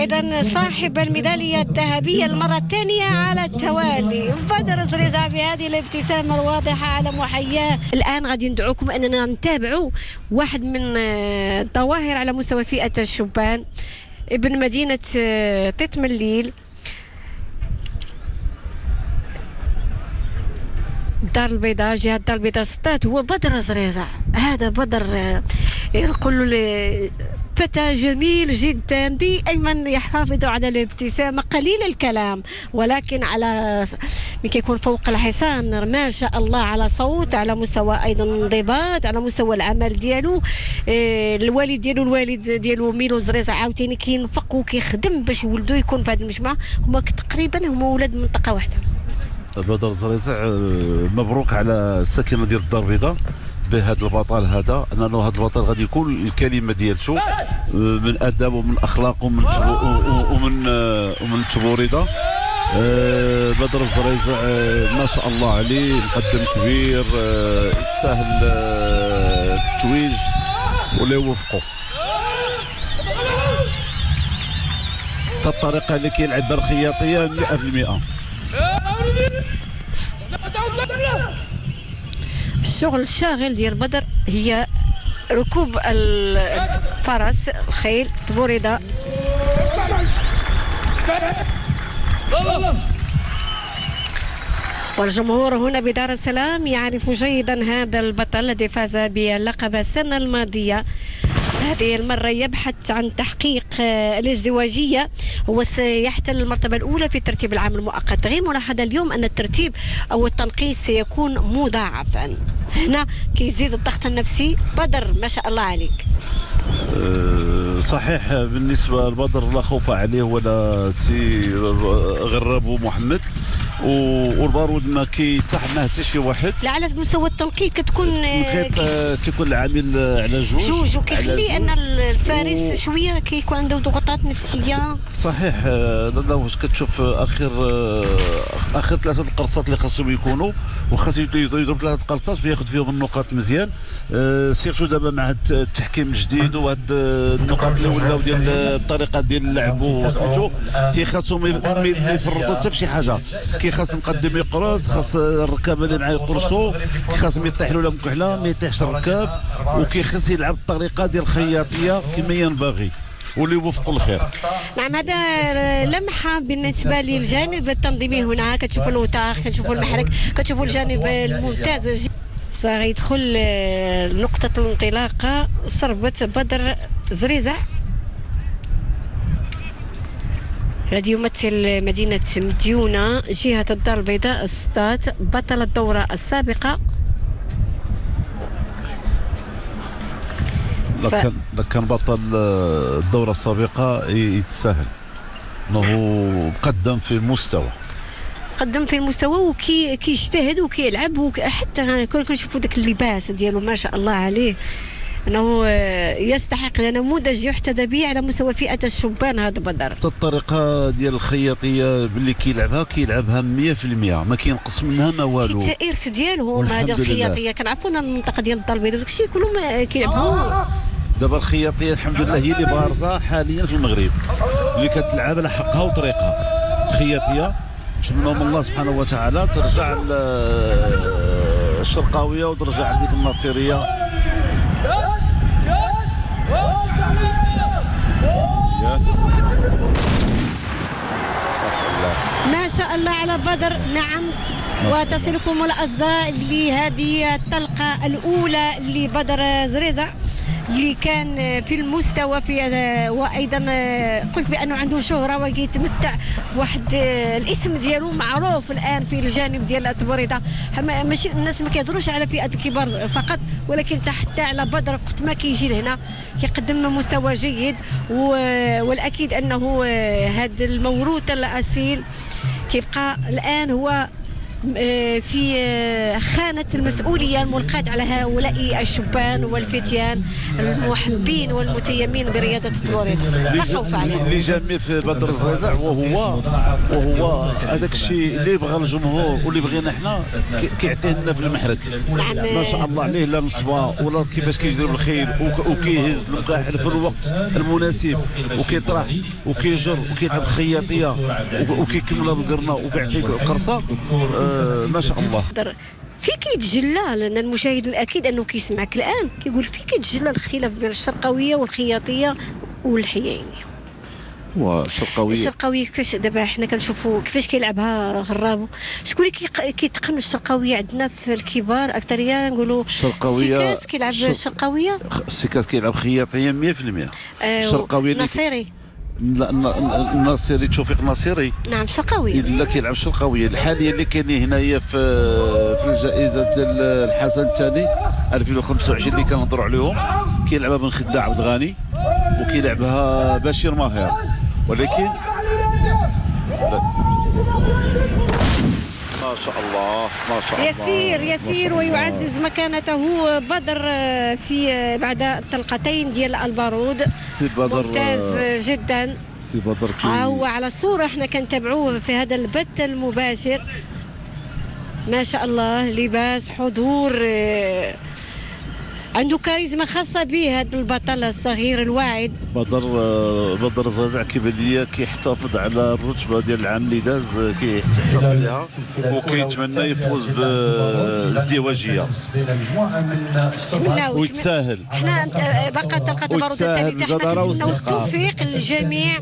إذا صاحب الميدالية الذهبية المرة الثانية على التوالي بدر زريزة بهذه الابتسامة الواضحة على محياه. الآن غادي ندعوكم أننا نتابعوا واحد من الظواهر على مستوى فئة الشبان ابن مدينة تيتم الليل، الدار البيضاء، جهة الدار البيضاء ستات، هو بدر زريزة. هذا بدر يقول له فتى جميل جدا، دائما يحافظ على الابتسامة، قليل الكلام، ولكن على ملي كيكون فوق الحصان ما شاء الله على صوت، على مستوى ايضا انضباط، على مستوى العمل ديالو. الوالد ديالو ميلو زريزة عاوتاني كينفق وكيخدم باش ولدو يكون في هذه المجموعة. هما تقريبا هما ولاد منطقة واحدة. بدر زريزة مبروك على الساكنة ديال الدار البيضاء بهذا البطل هذا، انه هذا البطل غادي يكون الكلمه ديالته من ادب ومن اخلاق ومن تبوريده. بدر الزريزة ما شاء الله عليه مقدم كبير، يتساهل التتويج ولا يوفقه. الطريقه اللي كيلعب بها الخياطيه 100%. الشغل الشاغل ديال بدر هي ركوب الفرس، الخيل، تبوريده. والجمهور هنا بدار السلام يعرف جيدا هذا البطل الذي فاز باللقب السنة الماضية. هذه المرة يبحث عن تحقيق الازدواجية، هو سيحتل المرتبة الأولى في الترتيب العام المؤقت. غير ملاحظة اليوم أن الترتيب أو التنقيص سيكون مضاعفا، هنا كيزيد الضغط النفسي. بدر ما شاء الله عليك. صحيح، بالنسبة لبدر لا خوف عليه ولا سي غرابو محمد، والبارود ما كيتحماه حتى شي واحد. لا، على مستوى التنقيط كتكون تيكون العامل على جوج وكيخلي ان الفارس شويه كيكون عنده ضغوطات نفسيه. صحيح، لأنه واش كتشوف اخر ثلاثه القرصات اللي خاصهم يكونوا، وخاص يضرب ثلاثه القرصات بياخذ فيهم النقاط مزيان. سيرتو دابا مع التحكيم الجديد وهاد النقاط اللي ولاو ديال الطريقه ديال اللعب وسميتو، تيخاصهم ما يفرطوا حتى في شي حاجه. خاص المقدم يقرص، خاص الركاب اللي معاه يقرصوا، خاصهم يطيحوا لهم كحله ما يطيحش الركاب، وكيخص يلعب الطريقه ديال الخياطيه كما ينبغي واللي يوفقوا الخير. نعم، هذا لمحه بالنسبه للجانب التنظيمي. هنا كتشوفوا الوتاخ، كتشوفوا المحرك، كتشوفوا الجانب الممتاز. سيدخل نقطه الانطلاقه صربة بدر زريزة الذي يمثل مدينة مديونة، جهة الدار البيضاء ستات، بطل الدورة السابقة. كان بطل الدورة السابقة يتساهل انه قدم في المستوى وكيجتهد وكيلعب، وحتى كنشوفوا داك اللباس ديالو ما شاء الله عليه، انه يستحق نموذج يحتذى به على مستوى فئه الشبان. هذا بدر الطريقه ديال الخياطيه باللي كيلعبها 100%، ما كينقص منها ما والو. التأيرت ديالهم هذه الخياطيه كنعرفوا المنطقه ديال الدار البيضاء داكشي كلهم كيلعبوا. دابا الخياطيه الحمد لله هي اللي بارزه حاليا في المغرب، اللي كتلعب على حقها وطريقها. الخياطيه نتمنوا من الله سبحانه وتعالى ترجع الشرقاويه وترجع لديك الناصريه. ما شاء الله على بدر. نعم، وتصلكم الأصداء لهذه الطلقة الأولى لبدر زريزة اللي كان في المستوى في وايضا قلت بانه عنده شهره وكيتمتع بواحد الاسم ديالو معروف الان في الجانب ديال التبوريده. ماشي الناس ما كيهضروش على فئه الكبار فقط، ولكن حتى على بدر وقت ما كيجي لهنا كيقدم مستوى جيد. والاكيد انه هذا الموروث الاصيل كيبقى الان هو في خانة المسؤولية الملقاة على هؤلاء الشبان والفتيان المحبين والمتيمين برياضة التبوريض. لا خوف عليهم. اللي جميل في بدر الزريزع وهو هذاك الشيء اللي بغى الجمهور واللي بغينا حنا كيعطيه لنا في المحرك. نعم ما شاء الله عليه، لا نصبه ولا كيفاش كيجري بالخيل وكيهز المقاعد في الوقت المناسب وكيطرح وكيجر وكيلعب خياطيه وكيكملها بالقرنه وكيعطيك القرصه. ما شاء الله. في كيتجلى، لان المشاهد الاكيد انه كيسمعك الان كيقول في كيتجلى الاختلاف بين الشرقويه والخياطيه والحيينيه. الشرقويه كيفاش دابا حنا كنشوفوا كيفاش كيلعبها غرابو. شكون اللي كيتقن الشرقويه عندنا في الكبار اكثريه؟ نقولوا سيكاس كيلعب الشرقويه، سيكاس كيلعب خياطيه 100%. الشرقويه نصيري الناصري توفيق ناصري نعم شرقاوي لا كيلعب شرقاويه. الحاليه اللي كاينين هنايا في الجائزه ديال الحسن الثاني 2025 اللي كنهضروا عليهم كيلعبها بن خداع عبد الغني وكيلعبها بشير ماهر، ولكن ما شاء الله ما شاء الله يسير ويعزز مكانته بدر في بعد الطلقتين ديال البارود. سي بدر ممتاز جدا. سي بدر هو على الصورة احنا كنتابعوه في هذا البث المباشر. ما شاء الله لباس حضور، عنده كاريزما خاصة به هذا البطل الصغير الواعد. بدر الزريزع كيبان ليا كيحتفظ على الرتبة ديال العام اللي داز، كيحتفظ عليها وكيتمنى يفوز بالازدواجية ويتساهل. حنا باقا طلقة البارود الثالثة، حنا كنتمناو التوفيق للجميع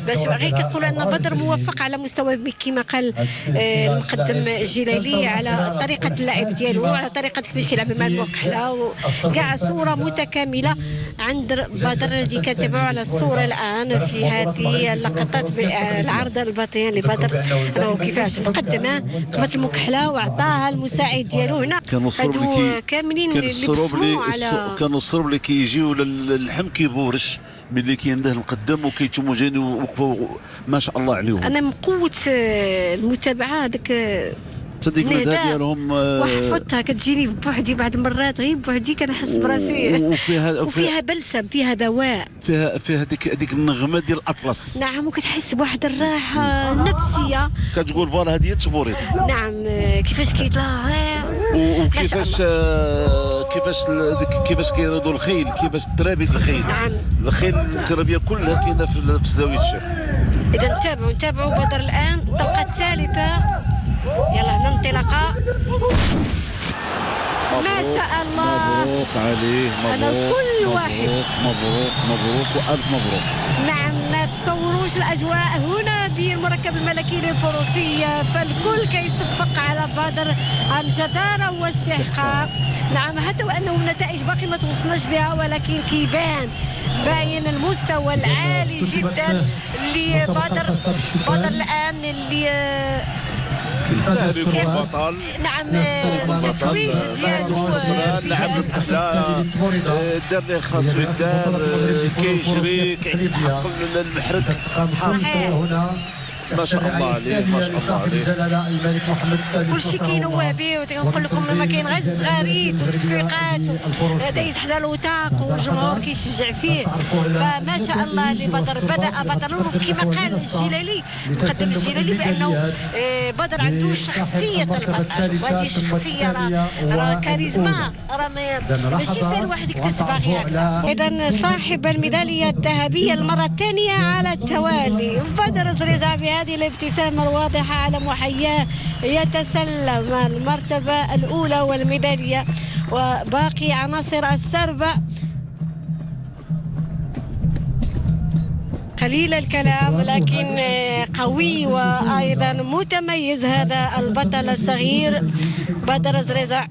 باش غير كنقولوا ان بدر موفق على مستوى كما قال المقدم الجلالي على طريقة اللعب ديالو، على طريقة كيفاش كيلعب مع المكحلة كاع صورة متكاملة عند بدر الذي كنتابعوا على الصورة الآن في هذه اللقطات بالعرض الباطني لبدر أنه كيفاش قدمها قبل المكحلة وعطاها المساعد ديالو. هنا هادو كاملين اللي بسموا على كانوا الصرب اللي كيجيو للحم كيبورش ملي كينده القدام وكيتموا جاني ما شاء الله عليهم. أنا من قوة المتابعة هذاك تصدق النداء ديالهم وحفظتها كتجيني بوحدي بعض المرات غير بوحدي كنحس براسي وفيها بلسم، فيها دواء، فيها ديك النغمه ديال الاطلس. نعم، وكتحس بواحد الراحه نفسيه كتقول فوالا هذه هي التبوريض. نعم، كيفاش كيطلع كيفاش كيريضوا الخيل، كيفاش ترابيه الخيل. نعم، الخيل التربيه كلها كاينه في زاويه الشيخ. اذا نتابعوا بدر الان الطلقه الثالثه. يلا هنا انطلاقه. ما شاء الله، مبروك عليه، مبروك كل واحد مبروك والف مبروك. نعم، ما تصوروش الاجواء هنا بالمركب الملكي للفروسيه، فالكل كيصفق على بدر عن جداره واستحقاق. نعم، حتى وانه النتائج باقي ما توصلناش بها، ولكن كيبان باين المستوى العالي جدا لبدر. بدر الان اللي يسهل يكون بطل. نعم، التتويج ديالو لعب المحلة، دار اللي خاصو يدار، كيجري كيعطي الحق للمحرك. ما شاء الله عليه، ما شاء الله عليه. كلشي كينوه به، وتنقول لكم ما كاين غير الصغاريت والتصفيقات دايز حدا الوثاق والجمهور كيشجع فيه. فما شاء الله لبدر بدا بطل، كما قال الجلالي مقدم الجلالي بانه بدر عنده شخصيه البطل، وهذه الشخصيه راه كاريزما، راه ماشي سهل واحد يكتسبها غير هكذا. اذا صاحب الميداليه الذهبيه المره الثانيه على التوالي بدر الزريزع هذه الابتسامة الواضحة على محياه يتسلم المرتبة الأولى والميدالية، وباقي عناصر السربة قليل الكلام لكن قوي وأيضا متميز هذا البطل الصغير بدر الزريزع.